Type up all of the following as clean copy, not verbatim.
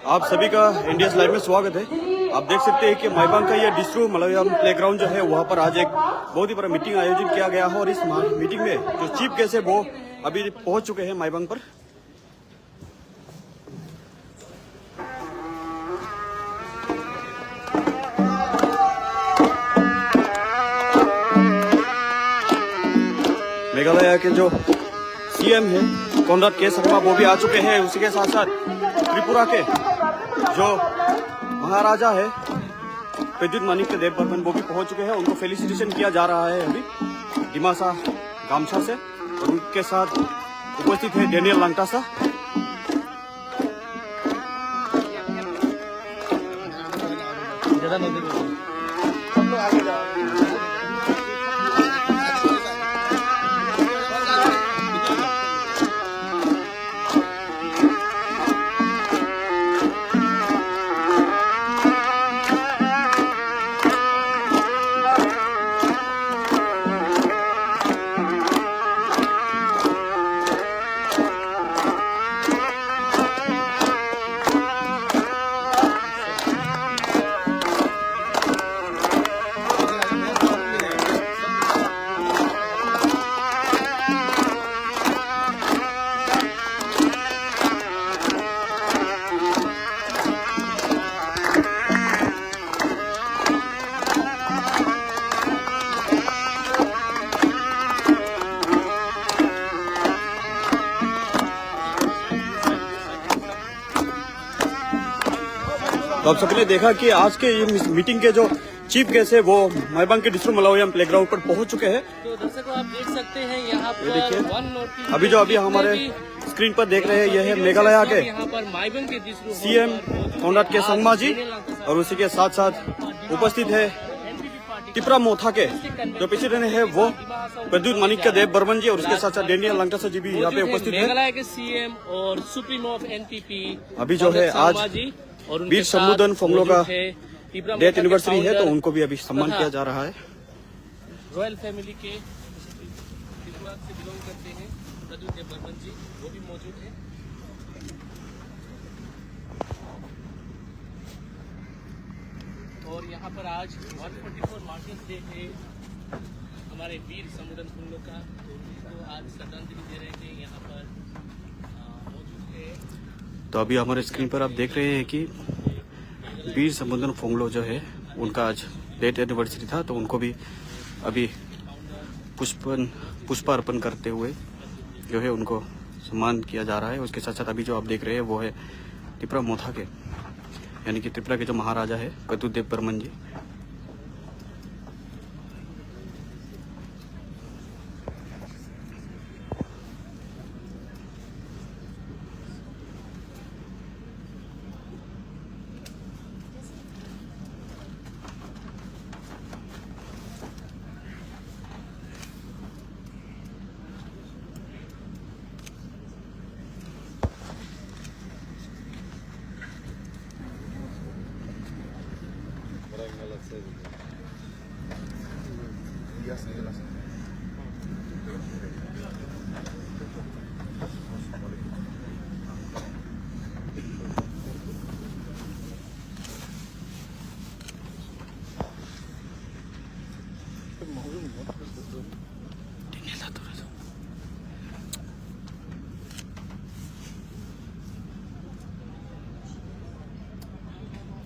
आप सभी का इंडिया लाइव में स्वागत है। आप देख सकते हैं कि माईबांग का ये डिस्ट्रू मलयालम प्लेग्राउंड जो है वहाँ पर आज एक बहुत ही बड़ा मीटिंग आयोजित किया गया है और इस मीटिंग में जो चीफ गेस्ट है वो अभी पहुंच चुके हैं माईबांग पर। मेघालय के जो सीएम है कोनराड के शर्मा वो भी आ चुके हैं। उसी के साथ साथ त्रिपुरा के जो महाराजा है प्रद्युत माणिक्य देव बर्मन वो भी पहुंच चुके हैं। उनको फेलिसिटेशन किया जा रहा है अभी डिमासा गामछा से और उनके साथ उपस्थित है डेनियल लांगटासा। तो आप सभी ने देखा कि आज के मीटिंग के जो चीफ गेस्ट है वो माईबांग के डिस्ट्रू मलयालम प्लेग्राउंड पर पहुंच चुके हैं। तो दर्शकों आप देख सकते हैं यहाँ पर देखिए अभी जो हमारे स्क्रीन पर देख रहे हैं यह है मेघालय के सीएम कोनराड के शर्मा जी और उसी के साथ साथ उपस्थित है त्रिपुरा मोथा के जो प्रेसिडेंट है वो प्रद्युत माणिक्य देव बर्मन जी और उसके साथ साथ डेनियल लांगटासा जी भी यहाँ पे उपस्थित है। मेघालय के सीएम और सुप्रीमो ऑफ एनपीपी अभी जो है आज वीर समुदन फोंगलो का डेथ एनिवर्सरी है तो उनको भी अभी सम्मान किया जा रहा है। रॉयल फैमिली के त्रिपुरा से बिलोंग करते हैं प्रद्युत देव बर्मन जी वो भी मौजूद है। और यहाँ पर आज 144 मार्टियर्स डे है हमारे वीर समुदन फोंगलो का, तो उनको आज श्रद्धांजलि दे रहे थे यहाँ पर मौजूद है। तो अभी हमारे स्क्रीन पर आप देख रहे हैं कि वीर समुदन फोंगलो जो है उनका आज डेथ एनिवर्सरी था तो उनको भी अभी पुष्पार्पण करते हुए जो है उनको सम्मान किया जा रहा है। उसके साथ साथ अभी जो आप देख रहे हैं वो है त्रिपुरा मोथा के यानी कि त्रिपुरा के जो महाराजा है प्रद्युत देव बर्मन जी।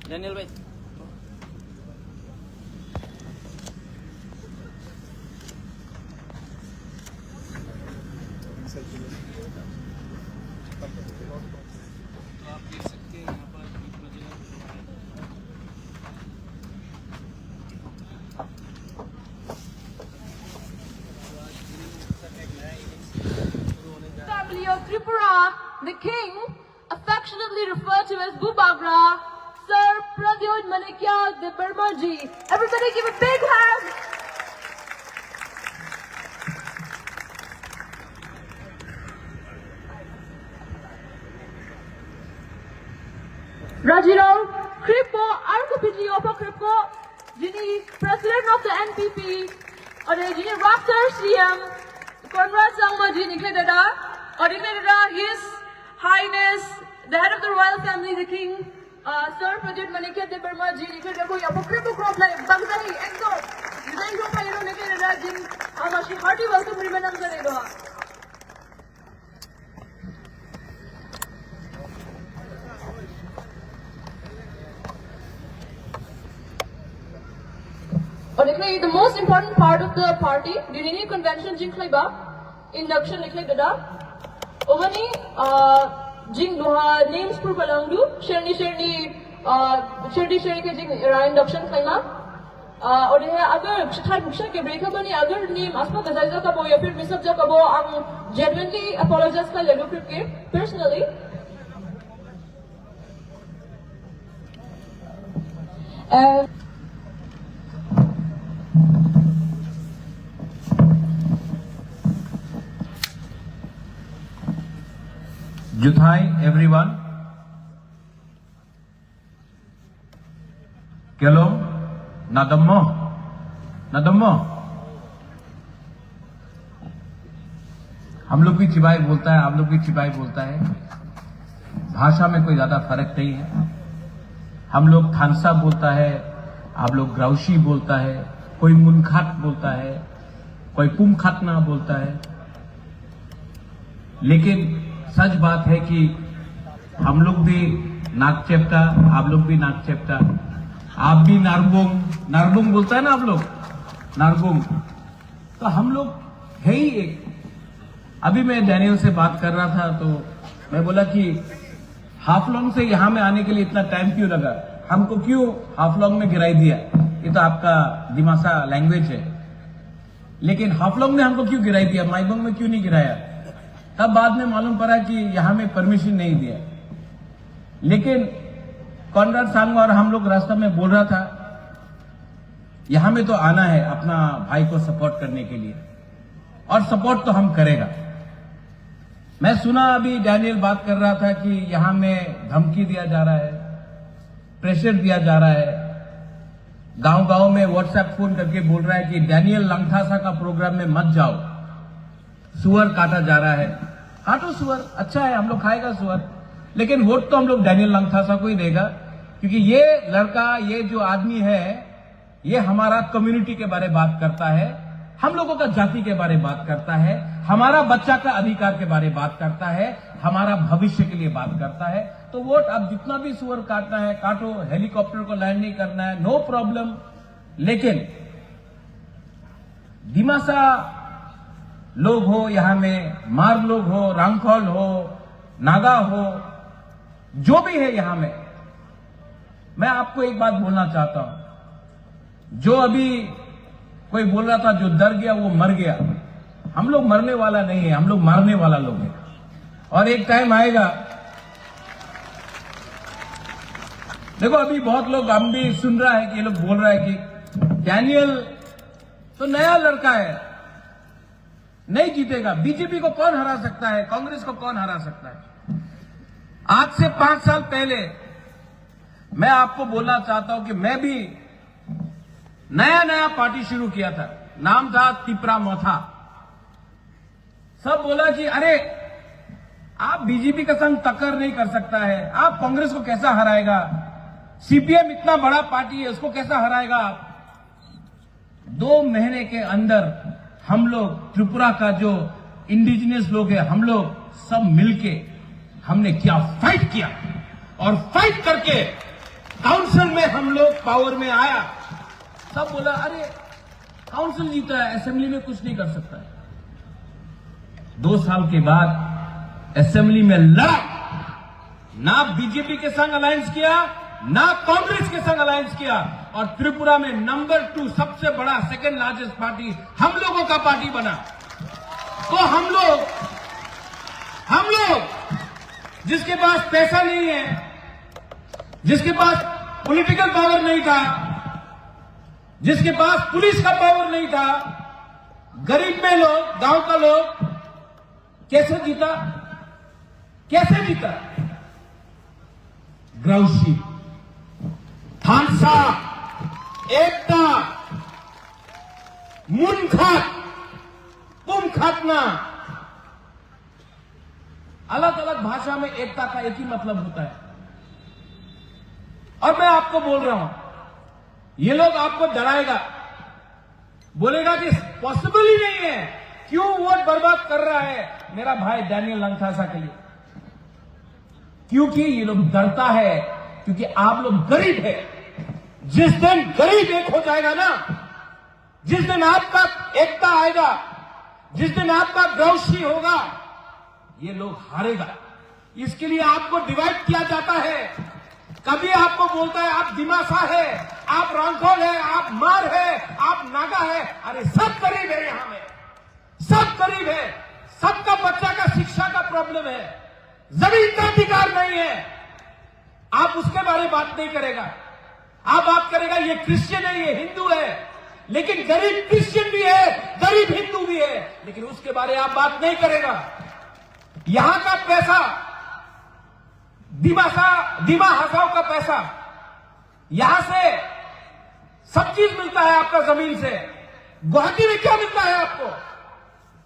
डेनियल भाई आप देख सकते हैं यहाँ पर family of Tripura, the king, affectionately referred to as Bubagra, Sir Pradyut Manikya Dev Bharman ji. Everybody give a big hand. Rajiro Kripo Arkopidliopa Kripo, Jini President of the NPP, or the Jini Raptor CM, Conrad Sangma Jini Canada, or His Highness the head of the royal family, the king, Sir Pradyut Manikia Debarma ji, ko yapokripo crop like bangzai ekdo. Design ko pa yero neke rajin amashi hearty welcome rimanam karego. और देखिए the most important part of the party Delhi convention जिंकले बा induction लिखले गदा ओवनी जिंग दुहा names पर बलांगू शेरनी के जिंग induction खैमा और ये अगर शिक्षा बुक्शा के ब्रेक बनी अगर name आसमा गजाइजा का बो या फिर मिसब जा का बो आम genuinely apologize का लेगो फिर के personally Juthai everyone. Kelo nadammo. हम लोग भी चिबाई बोलता है, आप लोग भी चिबाई बोलता है। भाषा में कोई ज्यादा फर्क नहीं है। हम लोग थानसा बोलता है, आप लोग ग्राउशी बोलता है, कोई मुनखात बोलता है, कोई पुमखातना बोलता है। लेकिन सच बात है कि हम लोग भी नाक चेप्टा, आप लोग भी नाक चेप्टा, आप भी नारबुंग बोलता है ना आप लोग, नारबुंग। तो हम लोग है ही एक। अभी मैं डैनियल से बात कर रहा था तो मैं बोला कि हाफलोंग से यहां में आने के लिए इतना टाइम क्यों लगा, हमको क्यों हाफलोंग में गिराई दिया। ये तो आपका दिमासा लैंग्वेज है, लेकिन हाफलोंग में हमको क्यों गिराई दिया, माइबोंग में क्यों नहीं गिराया। तब बाद में मालूम पड़ा कि यहां में परमिशन नहीं दिया। लेकिन कॉनराड सांगमा और हम लोग रास्ता में बोल रहा था यहां में तो आना है अपना भाई को सपोर्ट करने के लिए, और सपोर्ट तो हम करेगा। मैं सुना अभी डैनियल बात कर रहा था कि यहां में धमकी दिया जा रहा है, प्रेशर दिया जा रहा है। गांव में व्हाट्सएप फोन करके बोल रहा है कि डैनियल लंगथासा का प्रोग्राम में मत जाओ, सुअर काटा जा रहा है। काटो सुअर, अच्छा है, हम लोग खाएगा सुअर, लेकिन वोट तो हम लोग डैनियल लंगथासा को ही देगा, क्योंकि ये लड़का, ये जो आदमी है, ये हमारा कम्युनिटी के बारे में बात करता है, हम लोगों का जाति के बारे में बात करता है, हमारा बच्चा का अधिकार के बारे में बात करता है, हमारा भविष्य के लिए बात करता है। तो वोट अब जितना भी सुअर काटना है काटो, हेलीकॉप्टर को लैंड नहीं करना है, नो प्रॉब्लम। लेकिन दिमासा लोग हो, यहां में मार लोग हो, रांगखोल हो, नागा हो, जो भी है यहां में, मैं आपको एक बात बोलना चाहता हूं। जो अभी कोई बोल रहा था जो डर गया वो मर गया, हम लोग मरने वाला नहीं है, हम लोग मारने वाला लोग हैं। और एक टाइम आएगा, देखो अभी बहुत लोग, हम भी सुन रहा है कि ये लोग बोल रहा है कि डैनियल तो नया लड़का है, नहीं जीतेगा, बीजेपी को कौन हरा सकता है, कांग्रेस को कौन हरा सकता है। आज से 5 साल पहले मैं आपको बोलना चाहता हूं कि मैं भी नया पार्टी शुरू किया था, नाम था तिपरा मोथा। सब बोला कि अरे आप बीजेपी का संग टक्कर नहीं कर सकता है, आप कांग्रेस को कैसा हराएगा, सीपीएम इतना बड़ा पार्टी है उसको कैसा हराएगा आप। 2 महीने के अंदर हम लोग त्रिपुरा का जो इंडिजिनियस लोग हैं, हम लोग सब मिलके हमने क्या फाइट किया, और फाइट करके काउंसिल में हम लोग पावर में आया। सब बोला अरे काउंसिल जीता है, असेंबली में कुछ नहीं कर सकता है। 2 साल के बाद असेंबली में लड़ा, ना बीजेपी के संग अलायंस किया, ना कांग्रेस के संग अलायंस किया, और त्रिपुरा में नंबर 2 सबसे बड़ा, सेकंड लार्जेस्ट पार्टी हम लोगों का पार्टी बना। तो हम लोग जिसके पास पैसा नहीं है, जिसके पास पॉलिटिकल पावर नहीं था, जिसके पास पुलिस का पावर नहीं था, गरीब में लोग, गांव का लोग कैसे जीता, कैसे जीता। ग्राउशी, थानसा, एकता, मुनखात, पुमखातना, अलग अलग भाषा में एकता का एक ही मतलब होता है। और मैं आपको बोल रहा हूं, ये लोग आपको डराएगा, बोलेगा कि पॉसिबल ही नहीं है, क्यों वोट बर्बाद कर रहा है मेरा भाई डैनियल लंगथासा के लिए। क्योंकि ये लोग डरता है, क्योंकि आप लोग गरीब है। जिस दिन गरीब एक हो जाएगा ना, जिस दिन आपका एकता आएगा, जिस दिन आपका ग्रौशी होगा, ये लोग हारेगा। इसके लिए आपको डिवाइड किया जाता है। कभी आपको बोलता है आप दिमासा है, आप रंगोल है, आप मार है, आप नागा है। अरे सब गरीब है, यहां में सब गरीब है। सबका बच्चा का शिक्षा का प्रॉब्लम है, जमीन का अधिकार नहीं है। आप उसके बारे में बात नहीं करेगा। आप बात करेगा ये क्रिश्चियन है, ये हिंदू है, लेकिन गरीब क्रिश्चियन भी है, गरीब हिंदू भी है, लेकिन उसके बारे में आप बात नहीं करेगा। यहां का पैसा, दिमा हसाओ का पैसा, यहां से सब चीज मिलता है आपका जमीन से। गुवाहाटी में क्या मिलता है आपको?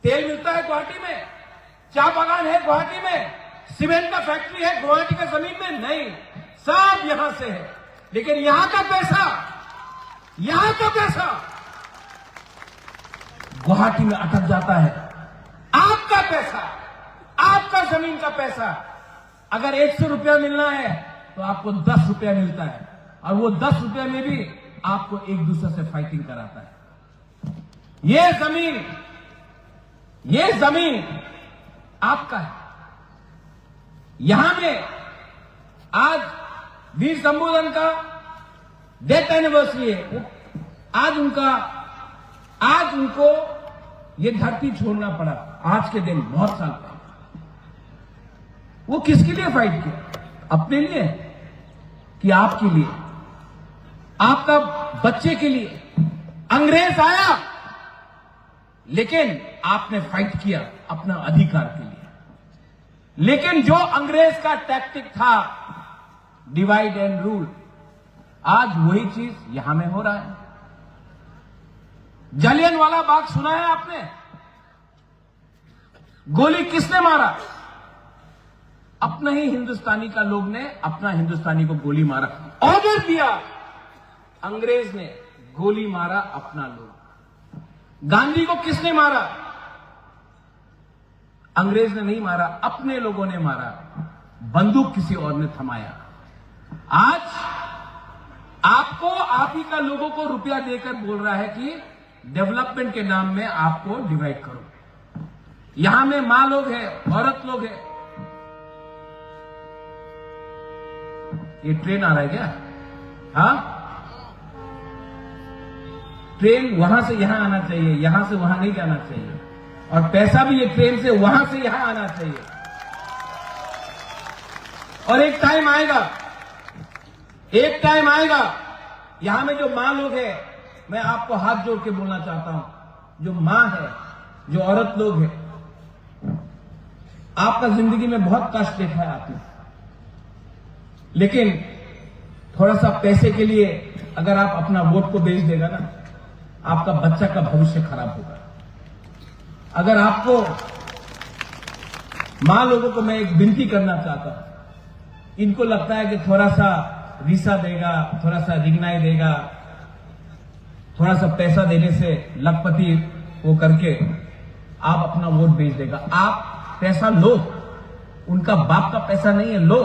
तेल मिलता है गुवाहाटी में, चाय बागान है गुवाहाटी में, सीमेंट का फैक्ट्री है गुवाहाटी का जमीन में नहीं, सब यहां से है। लेकिन यहां का पैसा गुवाहाटी में अटक जाता है। आपका पैसा, आपका जमीन का पैसा, अगर 100 रुपया मिलना है तो आपको 10 रुपया मिलता है, और वो 10 रुपया में भी आपको एक दूसरे से फाइटिंग कराता है। ये जमीन आपका है। यहां में आज वीर शंभूधन का डेथ एनिवर्सरी है। आज उनको ये धरती छोड़ना पड़ा आज के दिन, बहुत साल पहले। वो किसके लिए फाइट किया? अपने लिए कि आपके लिए, आपका बच्चे के लिए? अंग्रेज आया, लेकिन आपने फाइट किया अपना अधिकार के लिए। लेकिन जो अंग्रेज का टैक्टिक था, डिवाइड एंड रूल, आज वही चीज यहां में हो रहा है। जालियनवाला बाग सुना है आपने? गोली किसने मारा? अपना ही हिंदुस्तानी का लोग ने अपना हिंदुस्तानी को गोली मारा। ऑर्डर दिया अंग्रेज ने, गोली मारा अपना लोग। गांधी को किसने मारा? अंग्रेज ने नहीं मारा, अपने लोगों ने मारा। बंदूक किसी और ने थमाया। आज आपको, आप ही का लोगों को रुपया देकर बोल रहा है कि डेवलपमेंट के नाम में आपको डिवाइड करो। यहां में मां लोग हैं, औरत लोग हैं। ये ट्रेन आ रहा है क्या? हाँ, ट्रेन वहां से यहां आना चाहिए, यहां से वहां नहीं जाना चाहिए। और पैसा भी ये ट्रेन से वहां से यहां आना चाहिए। और एक टाइम आएगा यहां में जो मां लोग हैं, मैं आपको हाथ जोड़ के बोलना चाहता हूं, जो मां है, जो औरत लोग हैं, आपका जिंदगी में बहुत कष्ट देखा है आपने, लेकिन थोड़ा सा पैसे के लिए अगर आप अपना वोट को बेच देगा ना, आपका बच्चा का भविष्य खराब होगा। अगर आपको, मां लोगों को मैं एक विनती करना चाहता हूं, इनको लगता है कि थोड़ा सा वीसा देगा, थोड़ा सा रिग्नाई देगा, थोड़ा सा पैसा देने से लखपति वो करके आप अपना वोट बेच देगा। आप पैसा लो, उनका बाप का पैसा नहीं है, लो,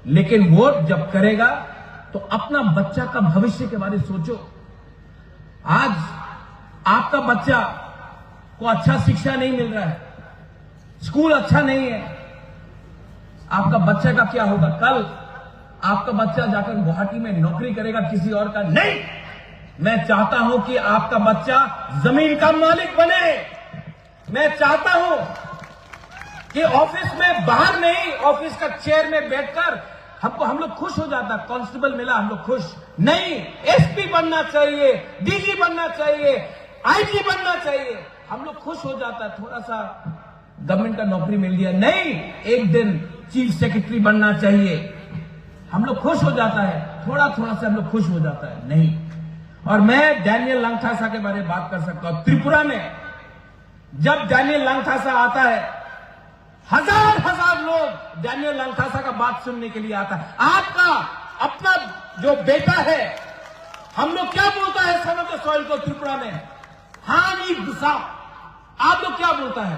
लेकिन वोट जब करेगा तो अपना बच्चा का भविष्य के बारे में सोचो। आज आपका बच्चा को अच्छा शिक्षा नहीं मिल रहा है, स्कूल अच्छा नहीं है, आपका बच्चे का क्या होगा? कल आपका बच्चा जाकर गुवाहाटी में नौकरी करेगा किसी और का नहीं। मैं चाहता हूं कि आपका बच्चा जमीन का मालिक बने। मैं चाहता हूं कि ऑफिस में, बाहर नहीं, ऑफिस का चेयर में बैठकर हम लोग खुश हो जाता, कांस्टेबल मिला हम लोग खुश नहीं। एसपी बनना चाहिए, डीजी बनना चाहिए, आईजी बनना चाहिए, हम लोग खुश हो जाता। थोड़ा सा गवर्नमेंट का नौकरी मिल गया, नहीं, एक दिन चीफ सेक्रेटरी बनना चाहिए, हम लोग खुश हो जाता है। थोड़ा थोड़ा से हम लोग खुश हो जाता है, नहीं। और मैं डैनियल लंगथासा के बारे में बात कर सकता हूं। त्रिपुरा में जब डैनियल लंगथासा आता है हजार लोग डैनियल लालखासा का बात सुनने के लिए आता है। आपका अपना जो बेटा है, हम लोग क्या बोलता है सन ऑफ द सॉइल को त्रिपुरा में? हानि गुस्सा। आप लोग क्या बोलता है?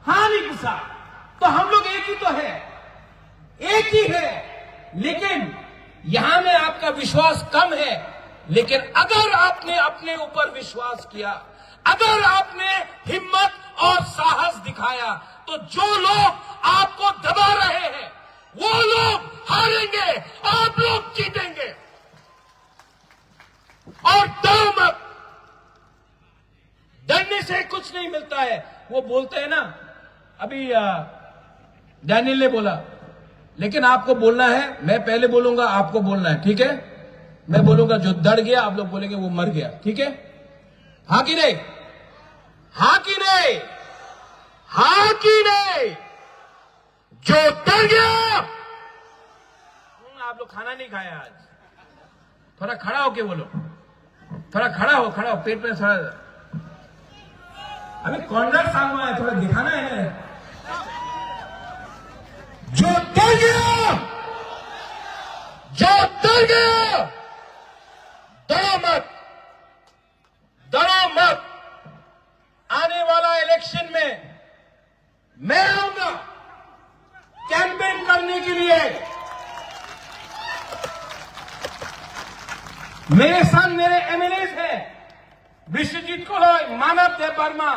हानि गुस्सा। तो हम लोग एक ही तो है, एक ही है, लेकिन यहां में आपका विश्वास कम है। लेकिन अगर आपने अपने ऊपर विश्वास किया, अगर आपने हिम्मत और साहस दिखाया, तो जो लोग आपको दबा रहे हैं वो लोग हारेंगे, आप लोग जीतेंगे। और डरो मत, डरने से कुछ नहीं मिलता है। वो बोलते हैं ना, अभी डैनियल ने बोला, लेकिन आपको बोलना है, मैं पहले बोलूंगा, आपको बोलना है, ठीक है? मैं बोलूंगा जो डर गया, आप लोग बोलेंगे वो मर गया, ठीक है? हाँ कि नहीं? हाँ कि नहीं? हाँ कि नहीं? जो डर गया। आप लोग खाना नहीं खाया आज, थोड़ा खड़ा होके बोलो, थोड़ा खड़ा हो, पेट में थोड़ा, अभी कॉन्ट्रैक्ट सामने है, थोड़ा दिखाना है ना। जो डर गया, जो डर गया, डरो मत, डरो मत। आने वाला इलेक्शन में मैं आऊंगा कैंपेन करने के लिए। मेरे साथ मेरे एमएलए हैं, विश्वजीत कोलय, मानव देव वर्मा,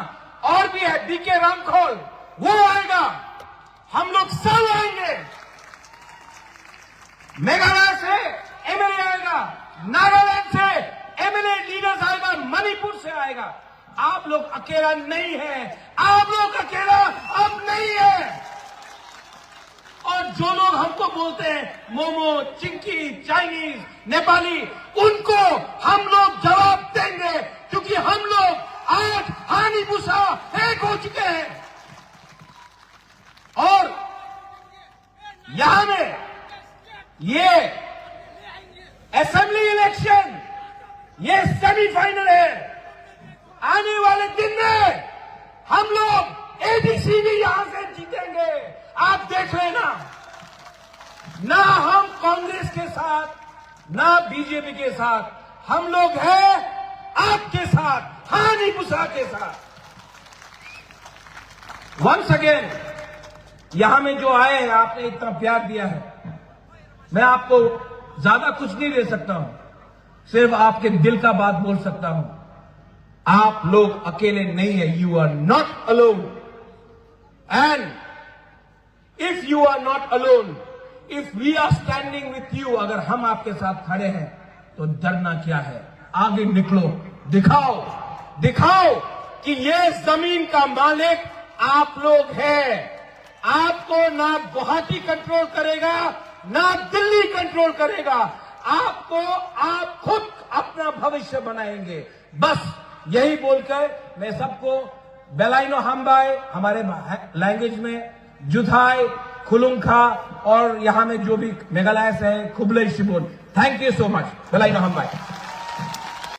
और भी है बीके रामखोल, वो आएगा, हम लोग सब आएंगे। मेघालय से एमएलए आएगा, नागालैंड से एमएलए लीडर्स आएगा, मणिपुर से आएगा। आप लोग अकेला नहीं है, आप लोग अकेला अब नहीं है। और जो लोग हमको बोलते हैं मोमो, चिंकी, चाइनीज, नेपाली, उनको हम लोग जवाब देंगे, क्योंकि हम लोग आज हानि भूसा एक हो चुके हैं। और यहां में ये असेंबली इलेक्शन, ये सेमीफाइनल है। आने वाले दिन में हम लोग एडीसी भी यहां से जीतेंगे, आप देख लेना। ना हम कांग्रेस के साथ, ना बीजेपी के साथ, हम लोग हैं आपके साथ, हानि भूसा के साथ। वंस अगेन, यहां में जो आए हैं, आपने इतना प्यार दिया है, मैं आपको ज्यादा कुछ नहीं दे सकता हूं, सिर्फ आपके दिल का बात बोल सकता हूं। आप लोग अकेले नहीं है, you are not alone. And if you are not alone, if we are standing with you, अगर हम आपके साथ खड़े हैं, तो डरना क्या है? आगे निकलो, दिखाओ, दिखाओ कि ये जमीन का मालिक आप लोग हैं। आपको ना गुवाहाटी कंट्रोल करेगा, ना दिल्ली कंट्रोल करेगा, आपको आप खुद अपना भविष्य बनाएंगे। बस यही बोलकर मैं सबको बेलाइनो हमबाई, हमारे लैंग्वेज में जुथाई, खुलुंखा, और यहां में जो भी मेघालय से है, खुबले शिबोन, थैंक यू सो मच। बेलाइनो हमबाई।